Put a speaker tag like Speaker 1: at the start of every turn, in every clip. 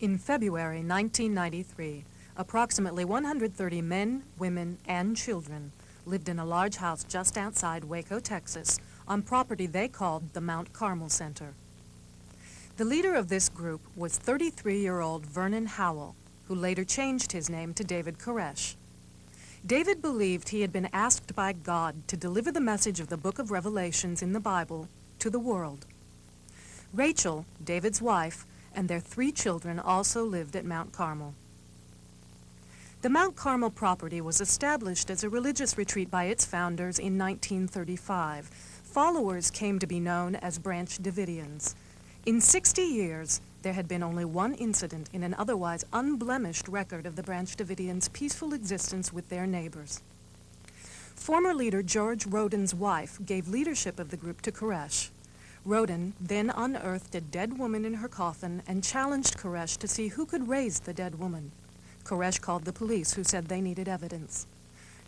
Speaker 1: In February 1993, approximately 130 men, women, and children lived in a large house just outside Waco, Texas, on property they called the Mount Carmel Center. The leader of this group was 33-year-old Vernon Howell, who later changed his name to David Koresh. David believed he had been asked by God to deliver the message of the book of Revelations in the Bible to the world. Rachel, David's wife, and their 3 children also lived at Mount Carmel. The Mount Carmel property was established as a religious retreat by its founders in 1935. Followers came to be known as Branch Davidians. In 60 years, there had been only one incident in an otherwise unblemished record of the Branch Davidians' peaceful existence with their neighbors. Former leader George Roden's wife gave leadership of the group to Koresh. Roden then unearthed a dead woman in her coffin and challenged Koresh to see who could raise the dead woman. Koresh called the police, who said they needed evidence.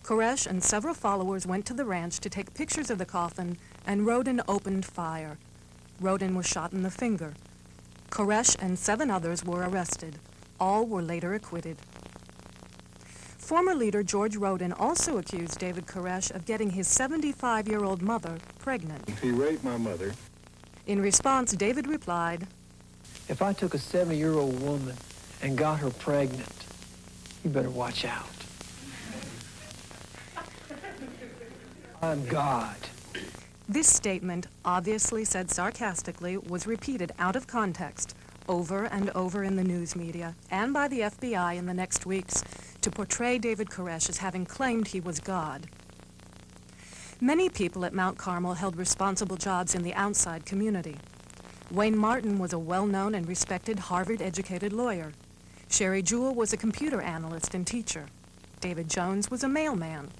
Speaker 1: Koresh and several followers went to the ranch to take pictures of the coffin, and Roden opened fire. Roden was shot in the finger. Koresh and 7 others were arrested. All were later acquitted. Former leader George Roden also accused David Koresh of getting his 75-year-old mother pregnant.
Speaker 2: He raped my mother.
Speaker 1: In response, David replied,
Speaker 3: "If I took a 70-year-old woman and got her pregnant, you better watch out. I'm God."
Speaker 1: This statement, obviously said sarcastically, was repeated out of context over and over in the news media and by the FBI in the next weeks to portray David Koresh as having claimed he was God. Many people at Mount Carmel held responsible jobs in the outside community. Wayne Martin was a well-known and respected Harvard-educated lawyer. Sherry Jewell was a computer analyst and teacher. David Jones was a mailman.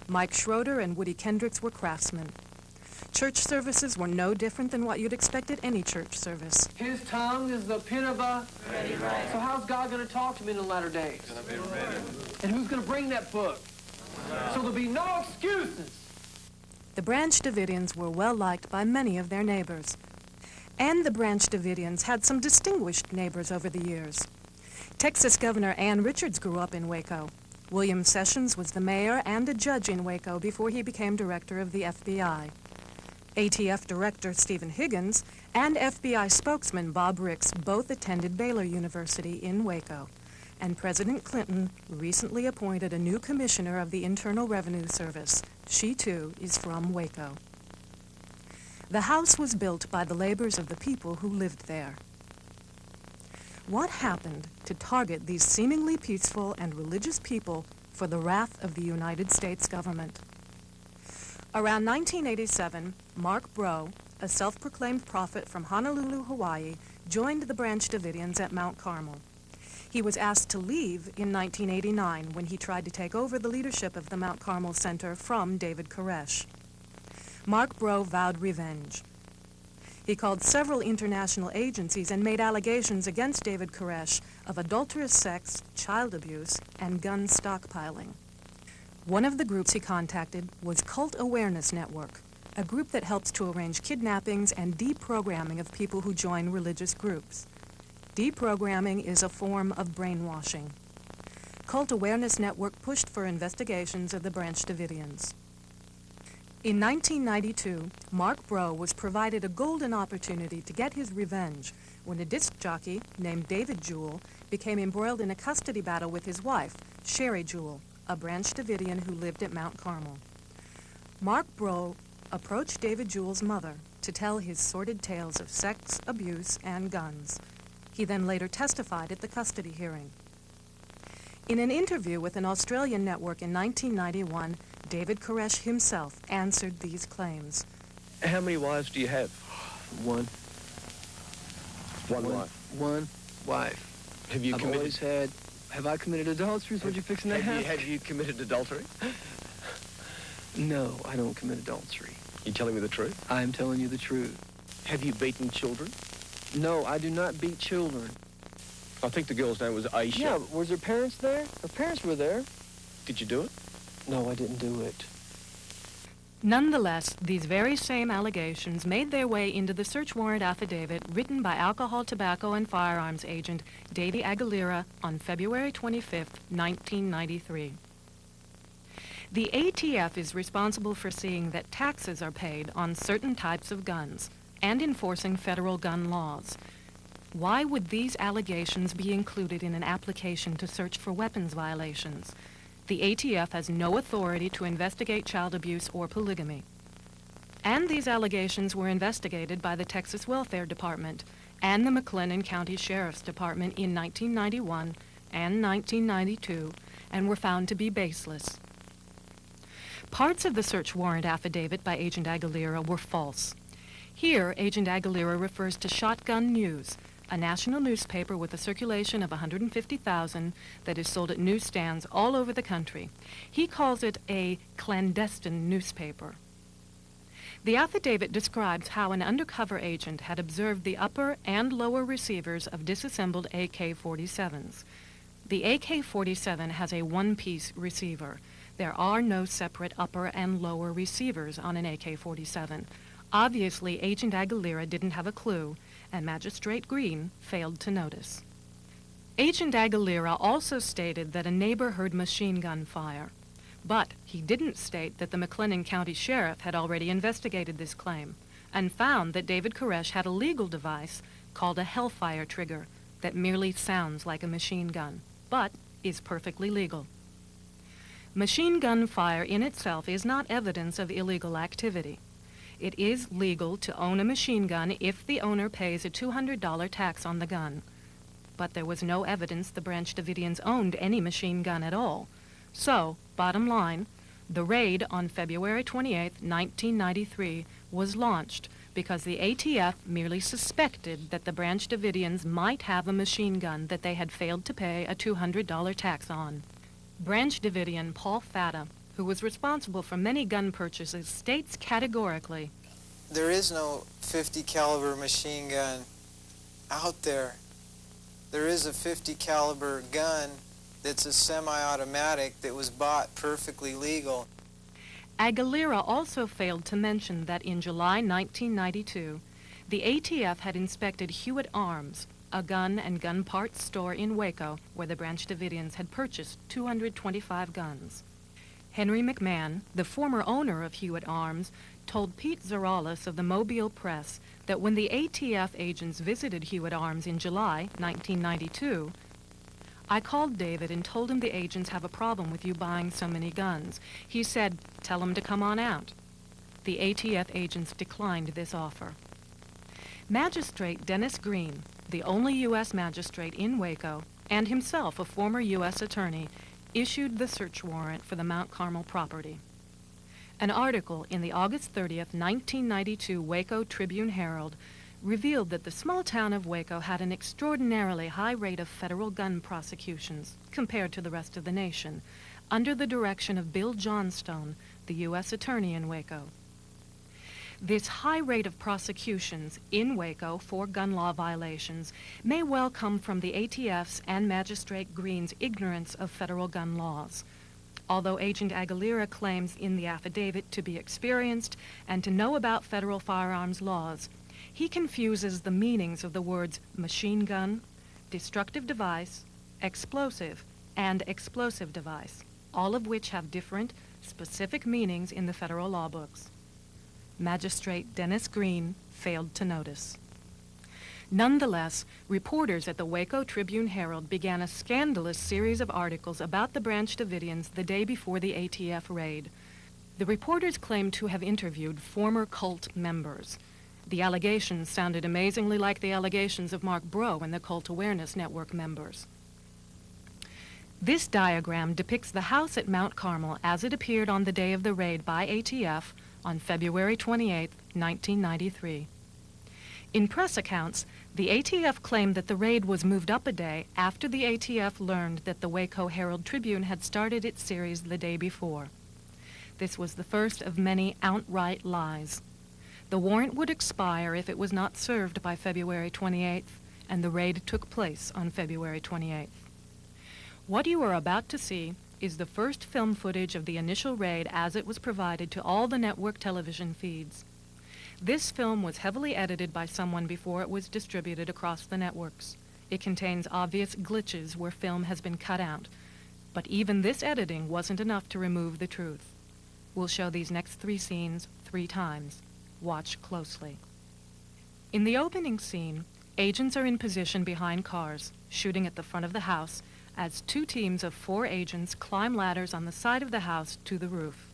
Speaker 1: Mike Schroeder and Woody Kendricks were craftsmen. Church services were no different than what you'd expect at any church service.
Speaker 3: His tongue is the pen of a ready writer. So how's God going to talk to me in the latter days? And who's going to bring that book? So there'll be no excuses.
Speaker 1: The Branch Davidians were well liked by many of their neighbors. And the Branch Davidians had some distinguished neighbors over the years. Texas Governor Ann Richards grew up in Waco. William Sessions was the mayor and a judge in Waco before he became director of the FBI. ATF Director Stephen Higgins and FBI spokesman Bob Ricks both attended Baylor University in Waco. And President Clinton recently appointed a new commissioner of the Internal Revenue Service. She, too, is from Waco. The house was built by the labors of the people who lived there. What happened to target these seemingly peaceful and religious people for the wrath of the United States government? Around 1987, Mark Breaux, a self-proclaimed prophet from Honolulu, Hawaii, joined the Branch Davidians at Mount Carmel. He was asked to leave in 1989 when he tried to take over the leadership of the Mount Carmel Center from David Koresh. Mark Breaux vowed revenge. He called several international agencies and made allegations against David Koresh of adulterous sex, child abuse, and gun stockpiling. One of the groups he contacted was Cult Awareness Network, a group that helps to arrange kidnappings and deprogramming of people who join religious groups. Deprogramming is a form of brainwashing. Cult Awareness Network pushed for investigations of the Branch Davidians. In 1992, Mark Breaux was provided a golden opportunity to get his revenge when a disc jockey named David Jewell became embroiled in a custody battle with his wife, Sherry Jewell, a Branch Davidian who lived at Mount Carmel. Mark Breaux approached David Jewell's mother to tell his sordid tales of sex, abuse, and guns. He then later testified at the custody hearing. In an interview with an Australian network in 1991, David Koresh himself answered these claims.
Speaker 4: How many wives do you have?
Speaker 3: One.
Speaker 4: One wife.
Speaker 3: One wife.
Speaker 4: Have you
Speaker 3: I've
Speaker 4: committed?
Speaker 3: always had. Have I committed adultery? Is what you're fixing to have?
Speaker 4: Have you committed adultery?
Speaker 3: No, I don't commit adultery.
Speaker 4: You telling me the truth?
Speaker 3: I am telling you the truth.
Speaker 4: Have you beaten children?
Speaker 3: No, I do not beat children.
Speaker 4: I think the girl's name was Aisha.
Speaker 3: Yeah, was her parents there? Her parents were there.
Speaker 4: Did you do it?
Speaker 3: No, I didn't do it.
Speaker 1: Nonetheless, these very same allegations made their way into the search warrant affidavit written by alcohol, tobacco, and firearms agent Davy Aguilera on February 25, 1993. The ATF is responsible for seeing that taxes are paid on certain types of guns and enforcing federal gun laws. Why would these allegations be included in an application to search for weapons violations? The ATF has no authority to investigate child abuse or polygamy. And these allegations were investigated by the Texas Welfare Department and the McLennan County Sheriff's Department in 1991 and 1992 and were found to be baseless. Parts of the search warrant affidavit by Agent Aguilera were false. Here, Agent Aguilera refers to Shotgun News, a national newspaper with a circulation of 150,000 that is sold at newsstands all over the country. He calls it a clandestine newspaper. The affidavit describes how an undercover agent had observed the upper and lower receivers of disassembled AK-47s. The AK-47 has a one-piece receiver. There are no separate upper and lower receivers on an AK-47. Obviously, Agent Aguilera didn't have a clue, and Magistrate Green failed to notice. Agent Aguilera also stated that a neighbor heard machine gun fire, but he didn't state that the McLennan County Sheriff had already investigated this claim and found that David Koresh had a legal device called a Hellfire trigger that merely sounds like a machine gun, but is perfectly legal. Machine gun fire in itself is not evidence of illegal activity. It is legal to own a machine gun if the owner pays a $200 tax on the gun. But there was no evidence the Branch Davidians owned any machine gun at all. So, bottom line, the raid on February 28, 1993 was launched because the ATF merely suspected that the Branch Davidians might have a machine gun that they had failed to pay a $200 tax on. Branch Davidian Paul Fatta, who was responsible for many gun purchases, states categorically,
Speaker 2: "There is no 50 caliber machine gun out there. There is a 50 caliber gun that's a semi-automatic that was bought perfectly legal."
Speaker 1: Aguilera also failed to mention that in July 1992, the ATF had inspected Hewitt Arms, a gun and gun parts store in Waco, where the Branch Davidians had purchased 225 guns. Henry McMahon, the former owner of Hewitt Arms, told Pete Zaralis of the Mobile Press that when the ATF agents visited Hewitt Arms in July 1992, "I called David and told him the agents have a problem with you buying so many guns. He said, 'Tell them to come on out.' The ATF agents declined this offer." Magistrate Dennis Green, the only U.S. magistrate in Waco, and himself a former U.S. attorney, issued the search warrant for the Mount Carmel property. An article in the August 30th, 1992 Waco Tribune-Herald revealed that the small town of Waco had an extraordinarily high rate of federal gun prosecutions compared to the rest of the nation, under the direction of Bill Johnstone, the U.S. attorney in Waco. This high rate of prosecutions in Waco for gun law violations may well come from the ATF's and Magistrate Green's ignorance of federal gun laws. Although Agent Aguilera claims in the affidavit to be experienced and to know about federal firearms laws, he confuses the meanings of the words machine gun, destructive device, explosive, and explosive device, all of which have different, specific meanings in the federal law books. Magistrate Dennis Green failed to notice. Nonetheless, reporters at the Waco Tribune-Herald began a scandalous series of articles about the Branch Davidians the day before the ATF raid. The reporters claimed to have interviewed former cult members. The allegations sounded amazingly like the allegations of Mark Breaux and the Cult Awareness Network members. This diagram depicts the house at Mount Carmel as it appeared on the day of the raid by ATF on February 28, 1993. In press accounts, the ATF claimed that the raid was moved up a day after the ATF learned that the Waco Herald-Tribune had started its series the day before. This was the first of many outright lies. The warrant would expire if it was not served by February 28th, and the raid took place on February 28th. What you are about to see is the first film footage of the initial raid as it was provided to all the network television feeds. This film was heavily edited by someone before it was distributed across the networks. It contains obvious glitches where film has been cut out, but even this editing wasn't enough to remove the truth. We'll show these next 3 scenes 3 times. Watch closely. In the opening scene, agents are in position behind cars, shooting at the front of the house, as 2 teams of 4 agents climb ladders on the side of the house to the roof.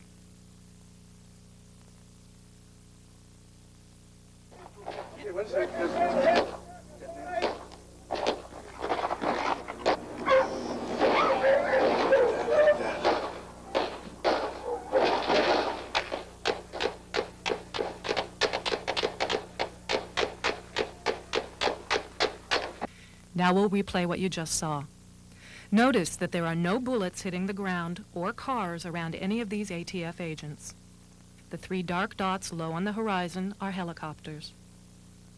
Speaker 1: Now we'll replay what you just saw. Notice that there are no bullets hitting the ground or cars around any of these ATF agents. The 3 dark dots low on the horizon are helicopters.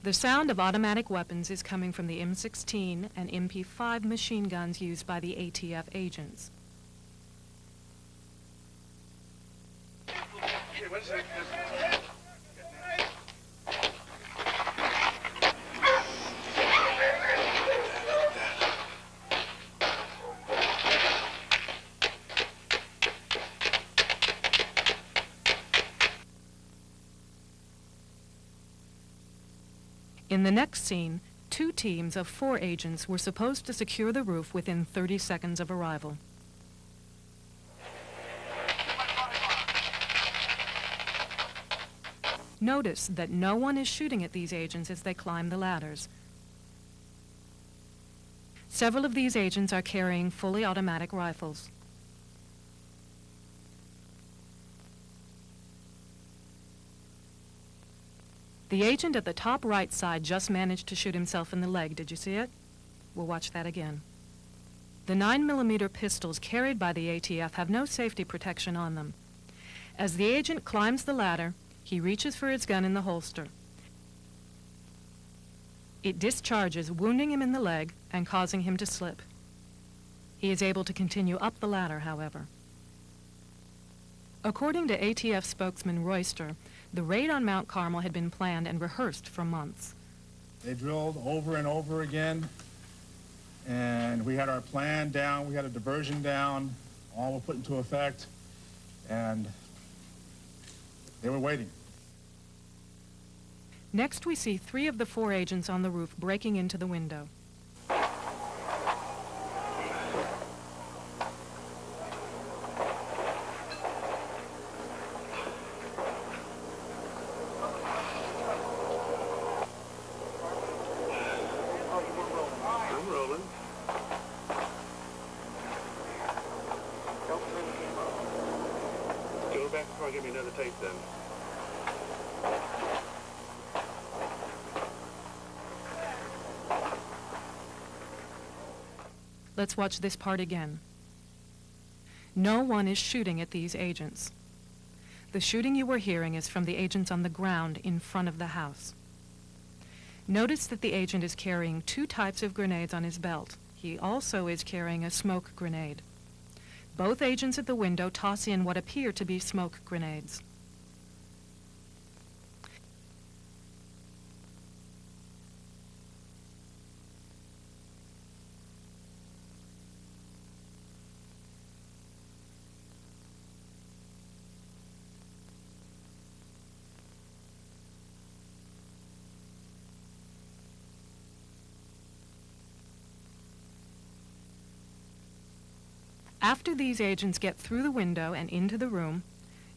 Speaker 1: The sound of automatic weapons is coming from the M16 and MP5 machine guns used by the ATF agents. In the next scene, 2 teams of 4 agents were supposed to secure the roof within 30 seconds of arrival. Notice that no one is shooting at these agents as they climb the ladders. Several of these agents are carrying fully automatic rifles. The agent at the top right side just managed to shoot himself in the leg. Did you see it? We'll watch that again. The 9mm pistols carried by the ATF have no safety protection on them. As the agent climbs the ladder, he reaches for his gun in the holster. It discharges, wounding him in the leg and causing him to slip. He is able to continue up the ladder, however. According to ATF spokesman Royster, the raid on Mount Carmel had been planned and rehearsed for months.
Speaker 5: They drilled over and over again, and we had our plan down, we had a diversion down, all were put into effect, and they were waiting.
Speaker 1: Next, we see 3 of the 4 agents on the roof breaking into the window.
Speaker 6: Back before I give me another tape then.
Speaker 1: Let's watch this part again. No one is shooting at these agents. The shooting you were hearing is from the agents on the ground in front of the house. Notice that the agent is carrying 2 types of grenades on his belt. He also is carrying a smoke grenade. Both agents at the window toss in what appear to be smoke grenades. After these agents get through the window and into the room,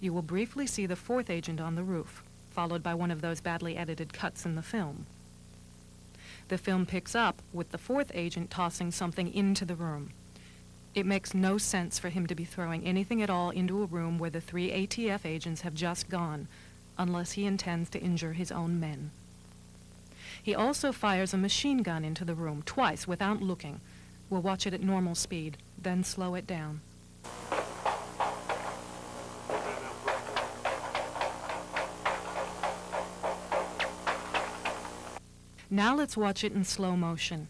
Speaker 1: you will briefly see the 4th agent on the roof, followed by one of those badly edited cuts in the film. The film picks up with the 4th agent tossing something into the room. It makes no sense for him to be throwing anything at all into a room where the 3 ATF agents have just gone, unless he intends to injure his own men. He also fires a machine gun into the room twice without looking. We'll watch it at normal speed, then slow it down. Now let's watch it in slow motion.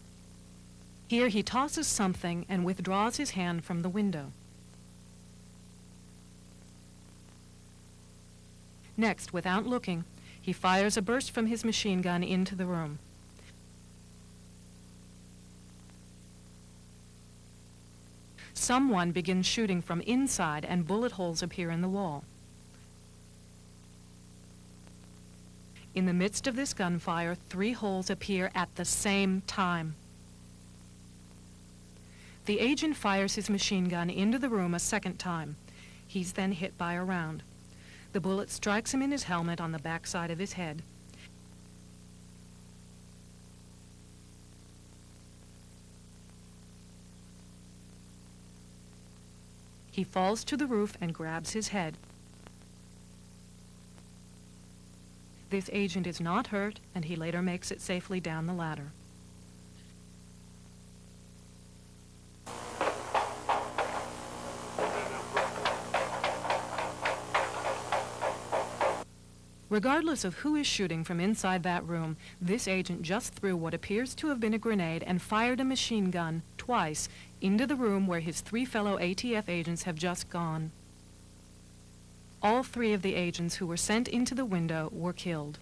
Speaker 1: Here he tosses something and withdraws his hand from the window. Next, without looking, he fires a burst from his machine gun into the room. Someone begins shooting from inside and bullet holes appear in the wall. In the midst of this gunfire, 3 holes appear at the same time. The agent fires his machine gun into the room a second time. He's then hit by a round. The bullet strikes him in his helmet on the backside of his head. He falls to the roof and grabs his head. This agent is not hurt, and he later makes it safely down the ladder. Regardless of who is shooting from inside that room, this agent just threw what appears to have been a grenade and fired a machine gun twice into the room where his 3 fellow ATF agents have just gone. All 3 of the agents who were sent into the window were killed.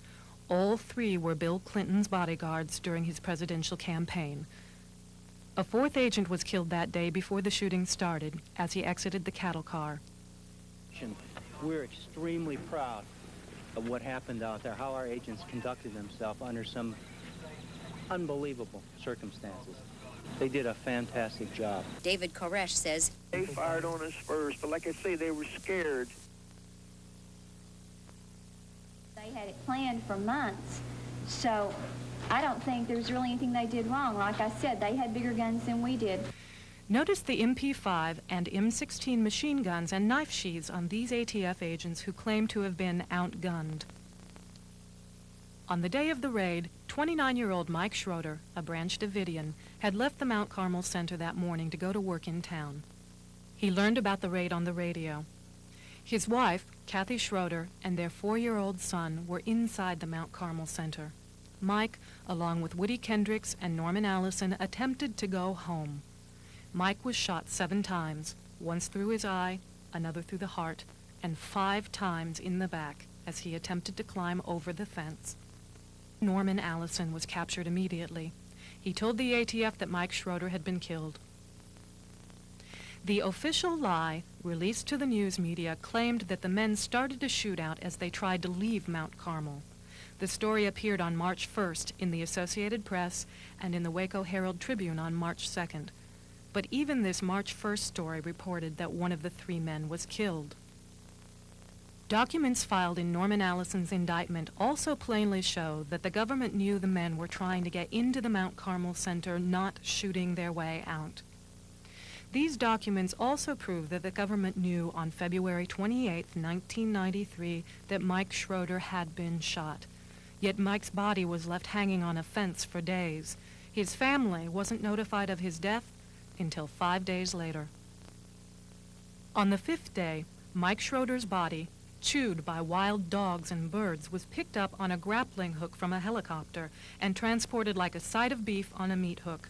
Speaker 1: All 3 were Bill Clinton's bodyguards during his presidential campaign. A 4th agent was killed that day before the shooting started as he exited the cattle car.
Speaker 7: We're extremely proud of what happened out there, how our agents conducted themselves under some unbelievable circumstances. They did a fantastic job.
Speaker 8: David Koresh says,
Speaker 6: They fired on us first, but like I say, they were scared.
Speaker 9: They had it planned for months, so I don't think there's really anything they did wrong. Like I said, they had bigger guns than we did.
Speaker 1: Notice the MP5 and M16 machine guns and knife sheaths on these ATF agents who claim to have been outgunned. On the day of the raid, 29-year-old Mike Schroeder, a Branch Davidian, had left the Mount Carmel Center that morning to go to work in town. He learned about the raid on the radio. His wife, Kathy Schroeder, and their 4-year-old son were inside the Mount Carmel Center. Mike, along with Woody Kendricks and Norman Allison, attempted to go home. Mike was shot 7 times, once through his eye, another through the heart, and 5 times in the back as he attempted to climb over the fence. Norman Allison was captured immediately. He told the ATF that Mike Schroeder had been killed. The official lie, released to the news media, claimed that the men started a shootout as they tried to leave Mount Carmel. The story appeared on March 1st in the Associated Press and in the Waco Herald Tribune on March 2nd. But even this March 1st story reported that one of the 3 men was killed. Documents filed in Norman Allison's indictment also plainly show that the government knew the men were trying to get into the Mount Carmel Center, not shooting their way out. These documents also prove that the government knew on February 28, 1993, that Mike Schroeder had been shot. Yet Mike's body was left hanging on a fence for days. His family wasn't notified of his death until 5 days later. On the 5th day, Mike Schroeder's body, chewed by wild dogs and birds, was picked up on a grappling hook from a helicopter and transported like a side of beef on a meat hook.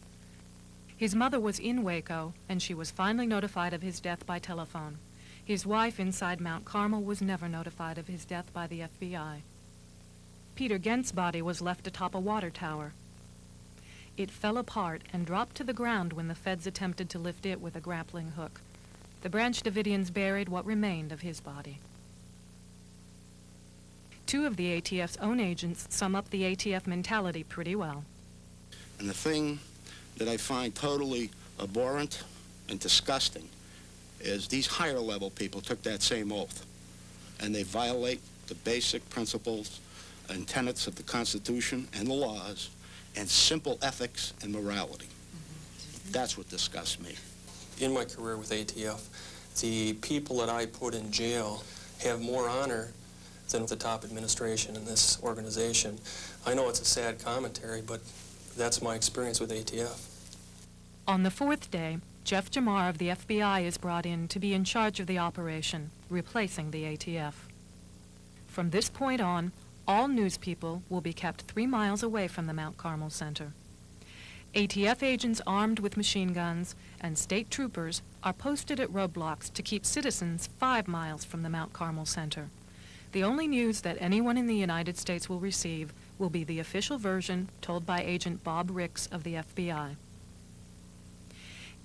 Speaker 1: His mother was in Waco, and she was finally notified of his death by telephone. His wife inside Mount Carmel was never notified of his death by the FBI. Peter Gent's body was left atop a water tower. It fell apart and dropped to the ground when the feds attempted to lift it with a grappling hook. The Branch Davidians buried what remained of his body. 2 of the ATF's own agents sum up the ATF mentality pretty well.
Speaker 10: And the thing that I find totally abhorrent and disgusting is these higher level people took that same oath, and they violate the basic principles and tenets of the Constitution and the laws and simple ethics and morality. That's what disgusts me.
Speaker 11: In my career with ATF, the people that I put in jail have more honor than the top administration in this organization. I know it's a sad commentary, but that's my experience with ATF.
Speaker 1: On the 4th day, Jeff Jamar of the FBI is brought in to be in charge of the operation, replacing the ATF. From this point on, all news people will be kept 3 miles away from the Mount Carmel Center. ATF agents armed with machine guns and state troopers are posted at roadblocks to keep citizens 5 miles from the Mount Carmel Center. The only news that anyone in the United States will receive will be the official version told by Agent Bob Ricks of the FBI.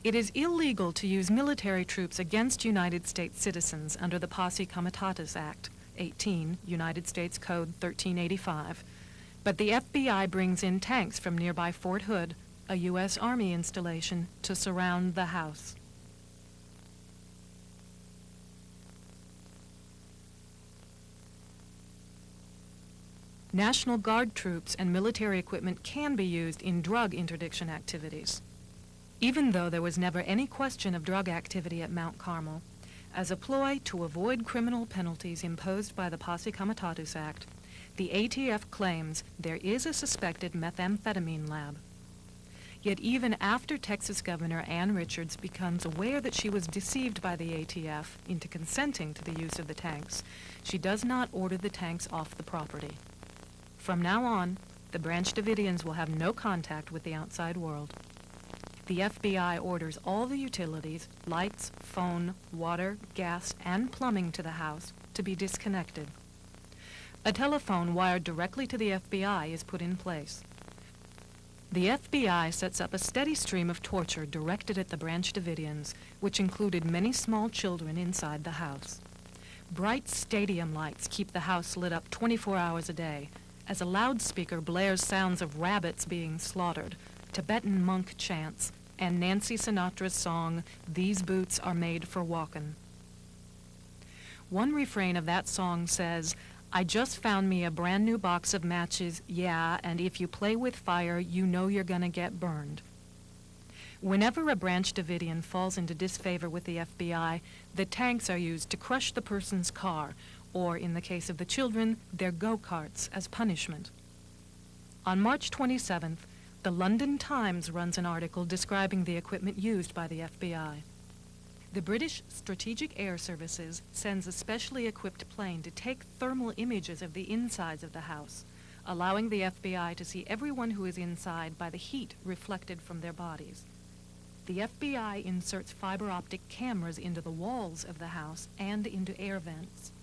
Speaker 1: It is illegal to use military troops against United States citizens under the Posse Comitatus Act, 18, United States Code 1385, but the FBI brings in tanks from nearby Fort Hood, a U.S. Army installation, to surround the house. National Guard troops and military equipment can be used in drug interdiction activities. Even though there was never any question of drug activity at Mount Carmel, as a ploy to avoid criminal penalties imposed by the Posse Comitatus Act, the ATF claims there is a suspected methamphetamine lab. Yet even after Texas Governor Ann Richards becomes aware that she was deceived by the ATF into consenting to the use of the tanks, she does not order the tanks off the property. From now on, the Branch Davidians will have no contact with the outside world. The FBI orders all the utilities, lights, phone, water, gas, and plumbing to the house to be disconnected. A telephone wired directly to the FBI is put in place. The FBI sets up a steady stream of torture directed at the Branch Davidians, which included many small children inside the house. Bright stadium lights keep the house lit up 24 hours a day, as a loudspeaker blares sounds of rabbits being slaughtered, Tibetan monk chants, and Nancy Sinatra's song, "These Boots Are Made for Walkin'." One refrain of that song says, "I just found me a brand new box of matches, yeah, and if you play with fire, you know you're gonna get burned." Whenever a Branch Davidian falls into disfavor with the FBI, the tanks are used to crush the person's car, or, in the case of the children, their go-karts as punishment. On March 27th, the London Times runs an article describing the equipment used by the FBI. The British Strategic Air Services sends a specially equipped plane to take thermal images of the insides of the house, allowing the FBI to see everyone who is inside by the heat reflected from their bodies. The FBI inserts fiber optic cameras into the walls of the house and into air vents.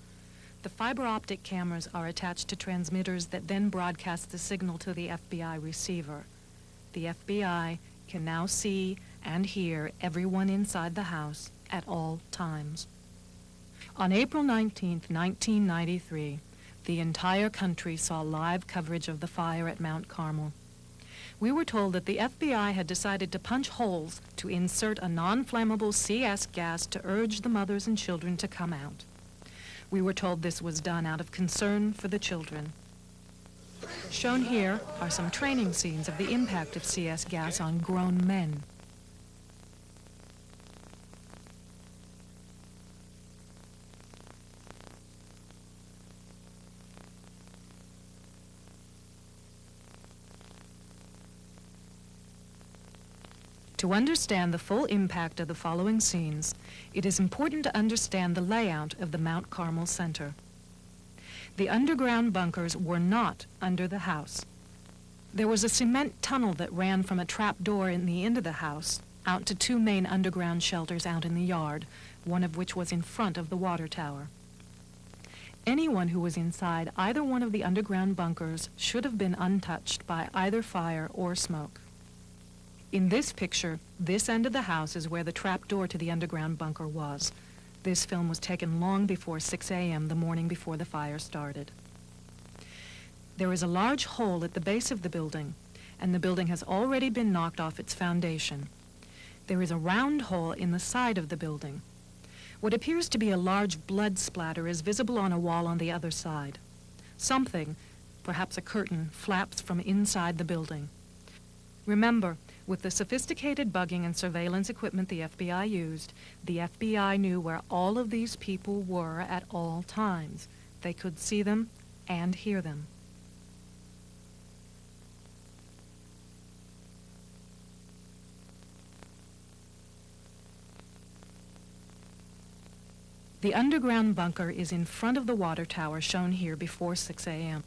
Speaker 1: The fiber optic cameras are attached to transmitters that then broadcast the signal to the FBI receiver. The FBI can now see and hear everyone inside the house at all times. On April 19, 1993, the entire country saw live coverage of the fire at Mount Carmel. We were told that the FBI had decided to punch holes to insert a non-flammable CS gas to urge the mothers and children to come out. We were told this was done out of concern for the children. Shown here are some training scenes of the impact of CS gas on grown men. To understand the full impact of the following scenes, it is important to understand the layout of the Mount Carmel Center. The underground bunkers were not under the house. There was a cement tunnel that ran from a trap door in the end of the house out to two main underground shelters out in the yard, one of which was in front of the water tower. Anyone who was inside either one of the underground bunkers should have been untouched by either fire or smoke. In this picture, this end of the house is where the trap door to the underground bunker was. This film was taken long before 6 a.m. the morning before the fire started. There is a large hole at the base of the building, and the building has already been knocked off its foundation. There is a round hole in the side of the building. What appears to be a large blood splatter is visible on a wall on the other side. Something, perhaps a curtain, flaps from inside the building. Remember, with the sophisticated bugging and surveillance equipment the FBI used, the FBI knew where all of these people were at all times. They could see them and hear them. The underground bunker is in front of the water tower shown here before 6 a.m.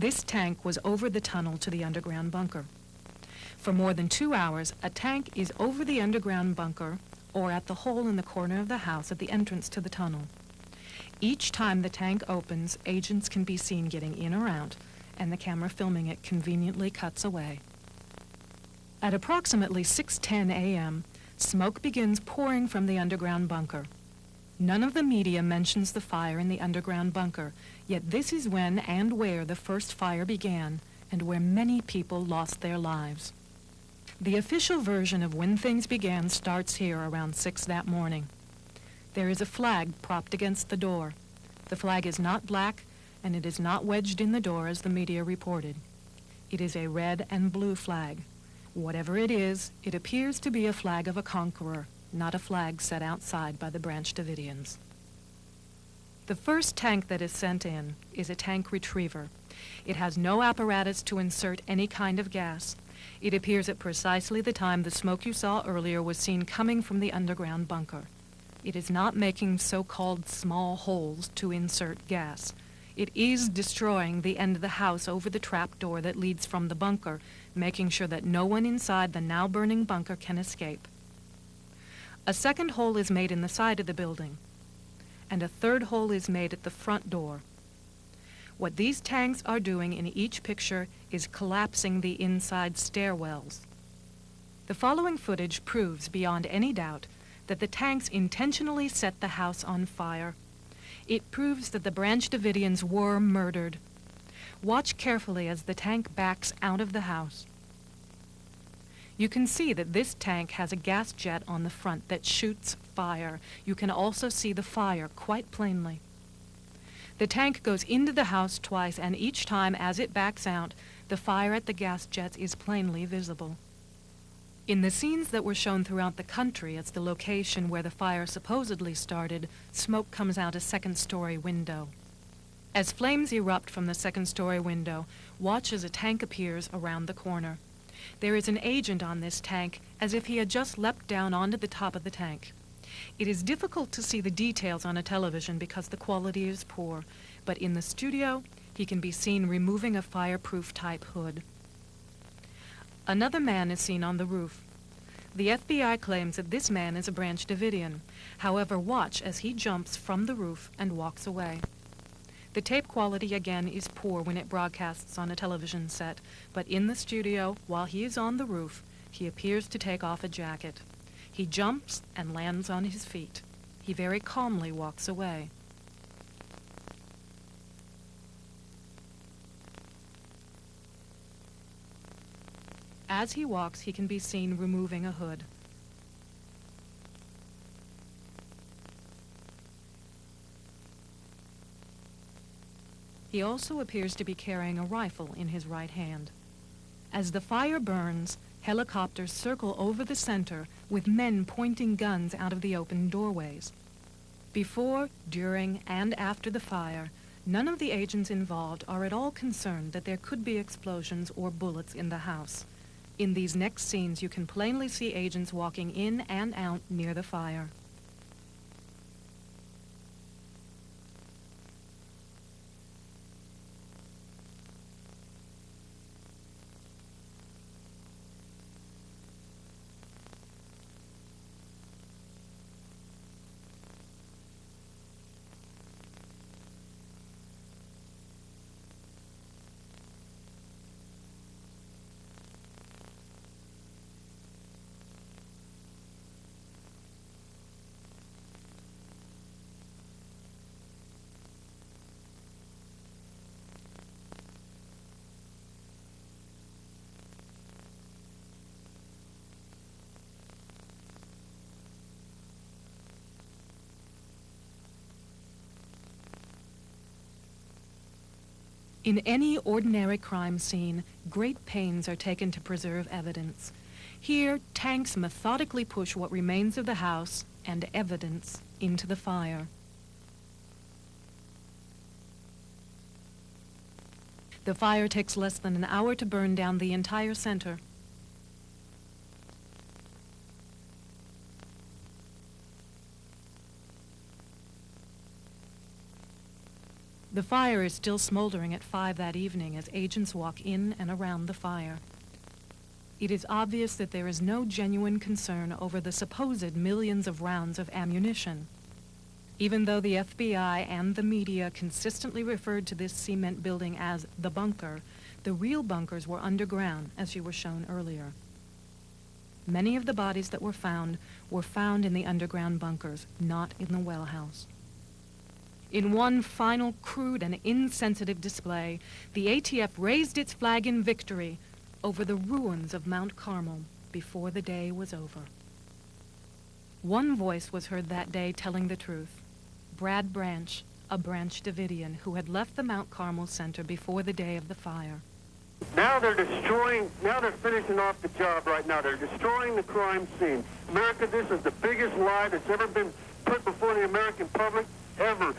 Speaker 1: This tank was over the tunnel to the underground bunker. For more than 2 hours, a tank is over the underground bunker or at the hole in the corner of the house at the entrance to the tunnel. Each time the tank opens, agents can be seen getting in or out, and the camera filming it conveniently cuts away. At approximately 6:10 a.m., smoke begins pouring from the underground bunker. None of the media mentions the fire in the underground bunker, yet this is when and where the first fire began and where many people lost their lives. The official version of when things began starts here around 6 that morning. There is a flag propped against the door. The flag is not black, and it is not wedged in the door as the media reported. It is a red and blue flag. Whatever it is, it appears to be a flag of a conqueror, not a flag set outside by the Branch Davidians. The first tank that is sent in is a tank retriever. It has no apparatus to insert any kind of gas. It appears at precisely the time the smoke you saw earlier was seen coming from the underground bunker. It is not making so-called small holes to insert gas. It is destroying the end of the house over the trap door that leads from the bunker, making sure that no one inside the now burning bunker can escape. A second hole is made in the side of the building, and a third hole is made at the front door. What these tanks are doing in each picture is collapsing the inside stairwells. The following footage proves beyond any doubt that the tanks intentionally set the house on fire. It proves that the Branch Davidians were murdered. Watch carefully as the tank backs out of the house. You can see that this tank has a gas jet on the front that shoots fire. You can also see the fire quite plainly. The tank goes into the house twice, and each time as it backs out, the fire at the gas jets is plainly visible. In the scenes that were shown throughout the country as the location where the fire supposedly started, smoke comes out a second-story window. As flames erupt from the second-story window, watch as a tank appears around the corner. There is an agent on this tank, as if he had just leapt down onto the top of the tank. It is difficult to see the details on a television because the quality is poor, but in the studio, he can be seen removing a fireproof-type hood. Another man is seen on the roof. The FBI claims that this man is a Branch Davidian. However, watch as he jumps from the roof and walks away. The tape quality again is poor when it broadcasts on a television set, but in the studio, while he is on the roof, he appears to take off a jacket. He jumps and lands on his feet. He very calmly walks away. As he walks, he can be seen removing a hood. He also appears to be carrying a rifle in his right hand. As the fire burns, helicopters circle over the center with men pointing guns out of the open doorways. Before, during, and after the fire, none of the agents involved are at all concerned that there could be explosions or bullets in the house. In these next scenes, you can plainly see agents walking in and out near the fire. In any ordinary crime scene, great pains are taken to preserve evidence. Here, tanks methodically push what remains of the house and evidence into the fire. The fire takes less than an hour to burn down the entire center. The fire is still smoldering at 5 that evening as agents walk in and around the fire. It is obvious that there is no genuine concern over the supposed millions of rounds of ammunition. Even though the FBI and the media consistently referred to this cement building as the bunker, the real bunkers were underground, as you were shown earlier. Many of the bodies that were found in the underground bunkers, not in the well house. In one final crude and insensitive display, the ATF raised its flag in victory over the ruins of Mount Carmel before the day was over. One voice was heard that day telling the truth. Brad Branch, a Branch Davidian who had left the Mount Carmel Center before the day of the fire.
Speaker 8: Now they're finishing off the job right now. They're destroying the crime scene. America, this is the biggest lie that's ever been put before the American public, ever.